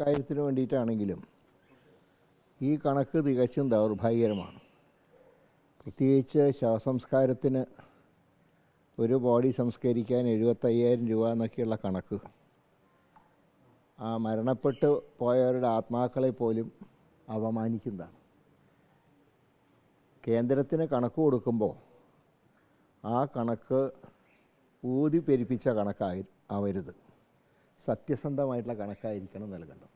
കാര്യത്തിന് വേണ്ടിയിട്ടാണെങ്കിലും ഈ കണക്ക് തികച്ചും ദൗർഭാഗ്യകരമാണ്. പ്രത്യേകിച്ച് ശവസംസ്കാരത്തിന് ഒരു ബോഡി സംസ്കരിക്കാൻ 75,000 രൂപ എന്നൊക്കെയുള്ള കണക്ക് ആ മരണപ്പെട്ടു പോയവരുടെ ആത്മാക്കളെ പോലും അപമാനിക്കുന്നതാണ്. കേന്ദ്രത്തിന് കണക്ക് കൊടുക്കുമ്പോൾ ആ കണക്ക് ഊതി പെരുപ്പിച്ച കണക്കാവരുത്, സത്യസന്ധമായിട്ടുള്ള കണക്കായിരിക്കണം നൽകേണ്ടത്.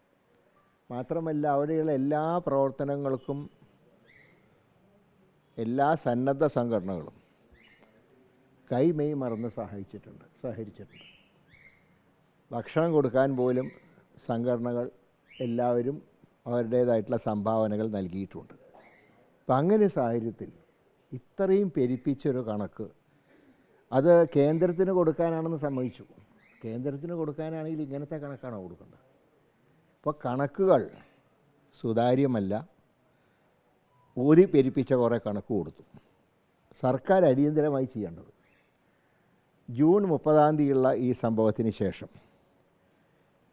മാത്രമല്ല, അവിടെയുള്ള എല്ലാ പ്രവർത്തനങ്ങൾക്കും എല്ലാ സന്നദ്ധ സംഘടനകളും കൈമെയ് മറന്ന് സഹകരിച്ചിട്ടുണ്ട്. ഭക്ഷണം കൊടുക്കാൻ പോലും സംഘടനകൾ എല്ലാവരും അവരുടേതായിട്ടുള്ള സംഭാവനകൾ നൽകിയിട്ടുണ്ട്. അപ്പം അങ്ങനെ സാഹചര്യത്തിൽ ഇത്രയും പെരുപ്പിച്ചൊരു കണക്ക് അത് കേന്ദ്രത്തിന് കൊടുക്കാനാണെന്ന് സമ്മതിച്ചു. കേന്ദ്രത്തിന് കൊടുക്കാനാണെങ്കിൽ ഇങ്ങനത്തെ കണക്കാണോ കൊടുക്കേണ്ടത്? അപ്പോൾ കണക്കുകൾ സുതാര്യമല്ല, ഊതി പെരുപ്പിച്ച കുറേ കണക്ക് കൊടുത്തു. സർക്കാർ അടിയന്തരമായി ചെയ്യേണ്ടത് ജൂൺ 30 ഈ സംഭവത്തിന് ശേഷം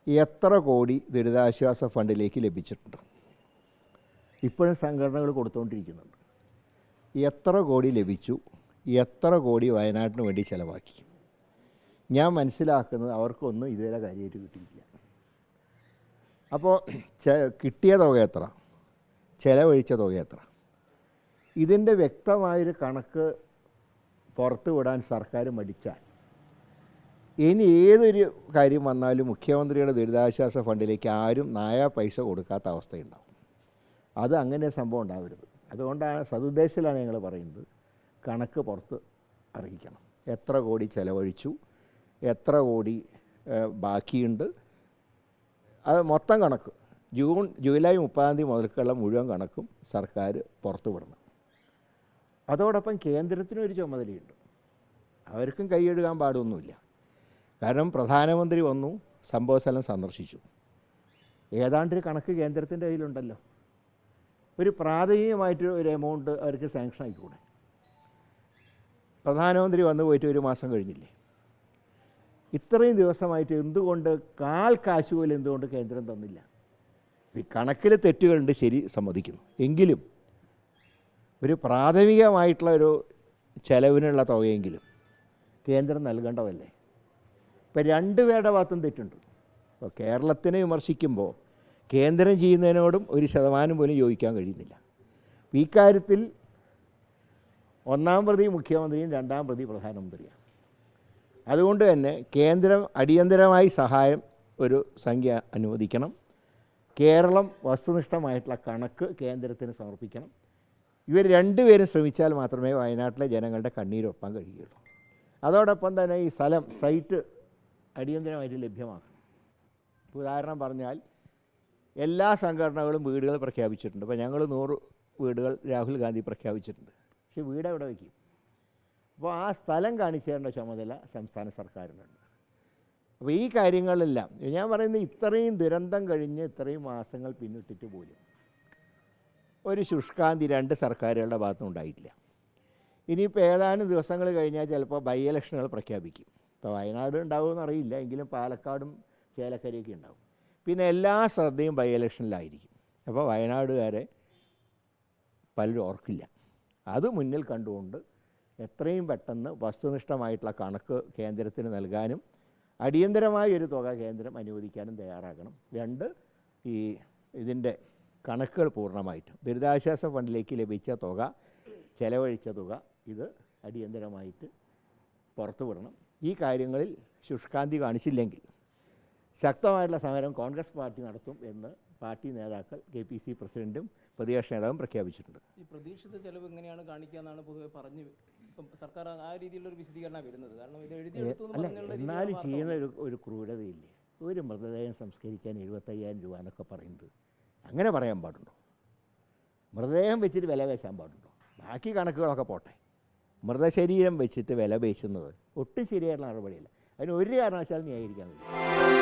എത്ര കോടി ദുരിതാശ്വാസ ഫണ്ടിലേക്ക് ലഭിച്ചിട്ടുണ്ട്? ഇപ്പോഴും സംഘടനകൾ കൊടുത്തുകൊണ്ടിരിക്കുന്നുണ്ട്. എത്ര കോടി ലഭിച്ചു? എത്ര കോടി വയനാട്ടിന് വേണ്ടി ചിലവാക്കി? ഞാൻ മനസ്സിലാക്കുന്നത് അവർക്കൊന്നും ഇതുവരെ കാര്യമായിട്ട് കിട്ടിയില്ല. അപ്പോൾ കിട്ടിയ തുക എത്ര, ചിലവഴിച്ച തുക എത്ര, ഇതിൻ്റെ വ്യക്തമായൊരു കണക്ക് പുറത്തു വിടാൻ സർക്കാർ മടിച്ചാൽ ഇനി ഏതൊരു കാര്യം വന്നാലും മുഖ്യമന്ത്രിയുടെ ദുരിതാശ്വാസ ഫണ്ടിലേക്ക് ആരും പൈസ കൊടുക്കാത്ത അവസ്ഥയുണ്ടാവും. അത് അങ്ങനെ സംഭവം ഉണ്ടാവരുത്. അതുകൊണ്ടാണ് സതുദ്ദേശത്തിലാണ് ഞങ്ങൾ പറയുന്നത്, കണക്ക് പുറത്ത് അറിയിക്കണം. എത്ര കോടി ചിലവഴിച്ചു, എത്ര കോടി ബാക്കിയുണ്ട്, അത് മൊത്തം കണക്ക് ജൂലൈ 30 മുതൽക്കുള്ള മുഴുവൻ കണക്കും സർക്കാർ പുറത്തു വിടണം. അതോടൊപ്പം കേന്ദ്രത്തിനും ഒരു ചുമതലയുണ്ട്. അവർക്കും കൈയെഴുകാൻ പാടൊന്നുമില്ല. കാരണം പ്രധാനമന്ത്രി വന്നു, സംഭവസ്ഥലം സന്ദർശിച്ചു. ഏതാണ്ടൊരു കണക്ക് കേന്ദ്രത്തിൻ്റെ കയ്യിലുണ്ടല്ലോ. ഒരു പ്രാഥമികമായിട്ട് ഒരു എമൗണ്ട് അവർക്ക് സാങ്ഷൻ ആയിക്കൂടെ? പ്രധാനമന്ത്രി വന്നു പോയിട്ട് 1 മാസം കഴിഞ്ഞില്ലേ? ഇത്രയും ദിവസമായിട്ട് എന്തുകൊണ്ട് കാശ് പോലും എന്തുകൊണ്ട് കേന്ദ്രം തന്നില്ല? ഈ കണക്കിൽ തെറ്റുകളുണ്ട്, ശരി, സമ്മതിക്കുന്നു. എങ്കിലും ഒരു പ്രാഥമികമായിട്ടുള്ള ഒരു ചെലവിനുള്ള തുകയെങ്കിലും കേന്ദ്രം നൽകേണ്ടതല്ലേ? ഇപ്പം 2 പേരുടെ ഭാഗത്തും തെറ്റുണ്ട്. ഇപ്പോൾ കേരളത്തിനെ വിമർശിക്കുമ്പോൾ കേന്ദ്രം ചെയ്യുന്നതിനോടും 1% പോലും യോജിക്കാൻ കഴിയുന്നില്ല. ഈ കാര്യത്തിൽ 1-ാം പ്രതി മുഖ്യമന്ത്രിയും 2-ാം പ്രതി പ്രധാനമന്ത്രിയാണ്. അതുകൊണ്ട് തന്നെ കേന്ദ്രം അടിയന്തരമായി സഹായം ഒരു സംഖ്യ അനുവദിക്കണം. കേരളം വസ്തുനിഷ്ഠമായിട്ടുള്ള കണക്ക് കേന്ദ്രത്തിന് സമർപ്പിക്കണം. ഇവർ 2 പേരും ശ്രമിച്ചാൽ മാത്രമേ വയനാട്ടിലെ ജനങ്ങളുടെ കണ്ണീരൊപ്പാൻ കഴിയുള്ളൂ. അതോടൊപ്പം തന്നെ ഈ സൈറ്റ് അടിയന്തരമായിട്ട് ലഭ്യമാക്കണം. ഉദാഹരണം പറഞ്ഞാൽ എല്ലാ സംഘടനകളും വീടുകൾ പ്രഖ്യാപിച്ചിട്ടുണ്ട്. ഇപ്പോൾ ഞങ്ങൾ 100 വീടുകൾ രാഹുൽ ഗാന്ധി പ്രഖ്യാപിച്ചിട്ടുണ്ട്. പക്ഷേ വീട് എവിടെ വയ്ക്കും? അപ്പോൾ ആ സ്ഥലം കാണിച്ചു തരേണ്ട ചുമതല സംസ്ഥാന സർക്കാരിനുണ്ട്. അപ്പോൾ ഈ കാര്യങ്ങളെല്ലാം ഞാൻ പറയുന്നത്, ഇത്രയും ദുരന്തം കഴിഞ്ഞ് ഇത്രയും മാസങ്ങൾ പിന്നിട്ടിട്ട് പോലും ഒരു ശുഷ്കാന്തി 2 സർക്കാരുകളുടെ ഭാഗത്തും ഉണ്ടായിട്ടില്ല. ഇനിയിപ്പോൾ ഏതാനും ദിവസങ്ങൾ കഴിഞ്ഞാൽ ചിലപ്പോൾ ബൈ ഇലക്ഷനുകൾ പ്രഖ്യാപിക്കും. ഇപ്പോൾ വയനാട് ഉണ്ടാവുമെന്ന് അറിയില്ല, എങ്കിലും പാലക്കാടും ചേലക്കരയൊക്കെ ഉണ്ടാവും. പിന്നെ എല്ലാ ശ്രദ്ധയും ബൈ ഇലക്ഷനിലായിരിക്കും. അപ്പോൾ വയനാടുകാരെ പലരും ഓർക്കില്ല. അത് മുന്നിൽ കണ്ടുകൊണ്ട് എത്രയും പെട്ടെന്ന് വസ്തുനിഷ്ഠമായിട്ടുള്ള കണക്ക് കേന്ദ്രത്തിന് നൽകാനും അടിയന്തരമായ ഒരു തുക കേന്ദ്രം അനുവദിക്കാനും തയ്യാറാകണം. 2, ഇതിൻ്റെ കണക്കുകൾ പൂർണ്ണമായിട്ടും ദുരിതാശ്വാസ ഫണ്ടിലേക്ക് ലഭിച്ച തുക, ചെലവഴിച്ച തുക, ഇത് അടിയന്തരമായിട്ട് പുറത്തു വിടണം. ഈ കാര്യങ്ങളിൽ ശുഷ്കാന്തി കാണിച്ചില്ലെങ്കിൽ ശക്തമായിട്ടുള്ള സമരം കോൺഗ്രസ് പാർട്ടി നടത്തും എന്ന് പാർട്ടി നേതാക്കൾ, KPC പ്രസിഡന്റും പ്രതിപക്ഷ നേതാവും പ്രഖ്യാപിച്ചിട്ടുണ്ട്. ഈ പ്രതീക്ഷിത ചെലവ് എങ്ങനെയാണ് കാണിക്കുക എന്നാണ് പൊതുവെ പറഞ്ഞ് ഇപ്പം സർക്കാർ ആ രീതിയിലൊരു വിശദീകരണം വരുന്നത്. കാരണം ഇത് എന്നാലും ചെയ്യുന്ന ഒരു ക്രൂരതയില്ലേ? ഒരു മൃതദേഹം സംസ്കരിക്കാൻ 75,000 രൂപ എന്നൊക്കെ പറയുന്നത് അങ്ങനെ പറയാൻ പാടുണ്ടോ? മൃതദേഹം വെച്ചിട്ട് വില പേശാൻ പാടുണ്ടോ? ബാക്കി കണക്കുകളൊക്കെ പോട്ടെ, മൃതശരീരം വെച്ചിട്ട് വില പേശുന്നത് ഒട്ടും ശരിയായിട്ടുള്ള നടപടിയല്ല. അതിന് ഒരു കാരണവശാലും ന്യായീകരിക്കാൻ കഴിയും.